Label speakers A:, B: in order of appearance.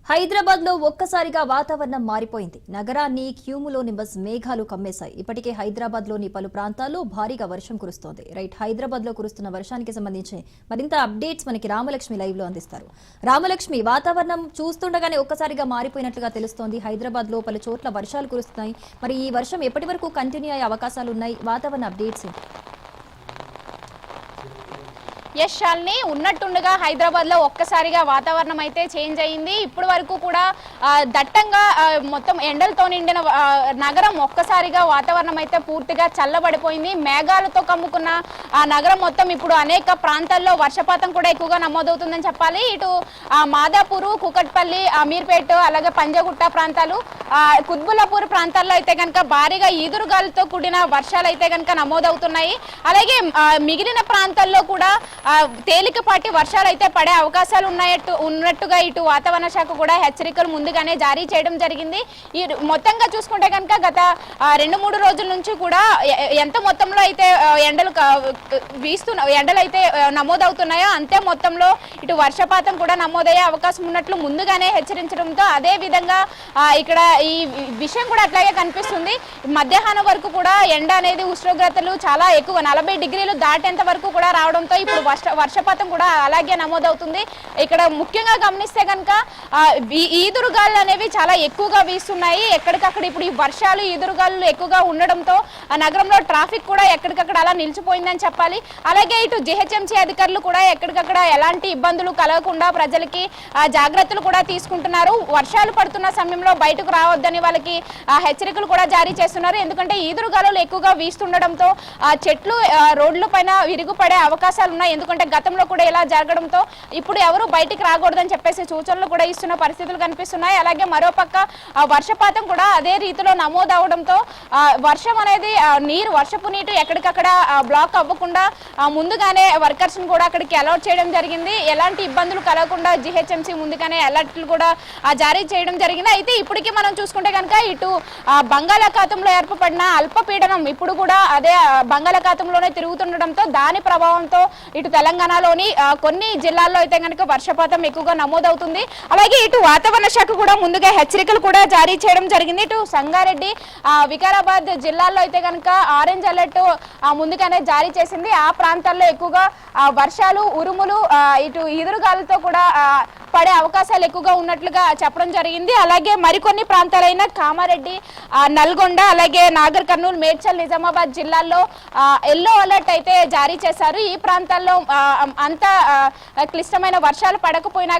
A: హైదరాబాద్ లో ఒక్కసారిగా వాతావరణం మారిపోయింది. నగరాన్ని క్యూములో నింబస్ మేఘాలు కమ్మేశాయి. ఇప్పటికే హైదరాబాద్ లోని పలు ప్రాంతాల్లో భారీగా వర్షం కురుస్తోంది. హైదరాబాద్ లో కురుస్తున్న వర్షానికి సంబంధించి మరింత అప్డేట్స్ మనకి రామలక్ష్మి లైవ్ లో అందిస్తారు. రామలక్ష్మి, వాతావరణం చూస్తుండగానే ఒక్కసారిగా మారిపోయినట్లుగా తెలుస్తోంది. హైదరాబాద్ లో పలు చోట్ల వర్షాలు కురుస్తున్నాయి. మరి ఈ వర్షం ఎప్పటి వరకు కంటిన్యూ అయ్యే అవకాశాలు ఉన్నాయి? వాతావరణ అప్డేట్స్ ఏంటి?
B: యశాల్ని ఉన్నట్టుండగా హైదరాబాద్ లో ఒక్కసారిగా వాతావరణం అయితే చేంజ్ అయింది. ఇప్పటి వరకు కూడా దట్టంగా మొత్తం ఎండలతో నిండిన నగరం ఒక్కసారిగా వాతావరణం అయితే పూర్తిగా చల్లబడిపోయింది. మేఘాలతో కమ్ముకున్న ఆ నగరం మొత్తం ఇప్పుడు అనేక ప్రాంతాల్లో వర్షపాతం కూడా ఎక్కువగా నమోదవుతుందని చెప్పాలి. ఇటు మాదాపూరు, కుకట్పల్లి, అమీర్పేట, అలాగే పంజగుట్ట ప్రాంతాలు, కుత్బుల్లాపూర్ ప్రాంతాల్లో అయితే కనుక భారీగా ఈదురుగాలతో కూడిన వర్షాలు అయితే కనుక నమోదవుతున్నాయి. అలాగే మిగిలిన ప్రాంతాల్లో కూడా తేలికపాటి వర్షాలు అయితే పడే అవకాశాలు ఉన్నట్టుగా ఇటు వాతావరణ శాఖ కూడా హెచ్చరికలు ముందుగానే జారీ చేయడం జరిగింది. ఈ మొత్తంగా చూసుకుంటే కనుక గత 2-3 రోజుల నుంచి కూడా ఎంత మొత్తంలో అయితే ఎండలైతే నమోదవుతున్నాయో అంతే మొత్తంలో ఇటు వర్షపాతం కూడా నమోదయ్యే అవకాశం ఉన్నట్లు ముందుగానే హెచ్చరించడంతో అదే విధంగా ఇక్కడ ఈ విషయం కూడా అట్లాగే కనిపిస్తుంది. మధ్యాహ్నం వరకు కూడా ఎండ అనేది ఉష్ణోగ్రతలు చాలా ఎక్కువ 40 డిగ్రీలు దాటేంత వరకు కూడా రావడంతో ఇప్పుడు వర్షపాతం కూడా అలాగే నమోదవుతుంది. ఇక్కడ ముఖ్యంగా గమనిస్తే కనుక ఈదురుగాలు అనేవి చాలా ఎక్కువగా వీస్తున్నాయి. ఎక్కడికక్కడ ఇప్పుడు ఈ వర్షాలు ఈదురుగాలు ఎక్కువగా ఉండడంతో ఆ నగరంలో ట్రాఫిక్ కూడా ఎక్కడికక్కడ అలా నిలిచిపోయిందని చెప్పాలి. అలాగే ఇటు జిహెచ్ఎంసీ అధికారులు కూడా ఎక్కడికక్కడ ఎలాంటి ఇబ్బందులు కలగకుండా ప్రజలకి జాగ్రత్తలు కూడా తీసుకుంటున్నారు. వర్షాలు పడుతున్న సమయంలో బయటకు రావద్దని వాళ్ళకి హెచ్చరికలు కూడా జారీ చేస్తున్నారు. ఎందుకంటే ఈదురుగాలు ఎక్కువగా వీస్తుండడంతో చెట్లు రోడ్ల పైన విరుగుపడే అవకాశాలు ఉన్నాయి. ఎందుకంటే గతంలో కూడా ఇలా జరగడంతో ఇప్పుడు ఎవరు బయటికి రాకూడదని చెప్పేసి సూచనలు కూడా ఇస్తున్న పరిస్థితులు కనిపిస్తున్నాయి. అలాగే మరోపక్క వర్షపాతం కూడా అదే రీతిలో నమోదవడంతో వర్షం అనేది వర్షపు నీరు ఎక్కడికక్కడ బ్లాక్ అవ్వకుండా ముందుగానే వర్కర్స్ ను కూడా అక్కడికి అలర్ట్ చేయడం జరిగింది. ఎలాంటి ఇబ్బందులు కలగకుండా జిహెచ్ఎంసీ ముందుగానే అలర్ట్లు కూడా జారీ చేయడం జరిగింది. అయితే ఇప్పటికీ మనం చూసుకుంటే కనుక ఇటు బంగాళాఖాతంలో ఏర్పడిన అల్పపీడనం ఇప్పుడు కూడా అదే బంగాళాఖాతంలోనే తిరుగుతుండడంతో దాని ప్రభావంతో ఇటు తెలంగాణలోని కొన్ని జిల్లాల్లో అయితే కనుక వర్షపాతం ఎక్కువగా నమోదవుతుంది. అలాగే ఇటు వాతావరణ శాఖ కూడా ముందుగా హెచ్చరికలు కూడా జారీ చేయడం జరిగింది. ఇటు సంగారెడ్డి, వికారాబాద్ జిల్లాల్లో అయితే కనుక ఆరెంజ్ అలర్ట్ ముందుగానే జారీ చేసింది. ఆ ప్రాంతాల్లో ఎక్కువగా వర్షాలు, ఉరుములు, ఇటు ఎదురుగాలతో కూడా పడే అవకాశాలు ఎక్కువగా ఉన్నట్లుగా చెప్పడం జరిగింది. అలాగే మరికొన్ని ప్రాంతాలైన కామారెడ్డి, నల్గొండ, అలాగే నాగర్ కర్నూలు, మేడ్చల్, నిజామాబాద్ జిల్లాల్లో ఎల్లో అలర్ట్ అయితే జారీ చేశారు. ఈ ప్రాంతాల్లో అంత క్లిష్టమైన వర్షాలు పడకపోయినా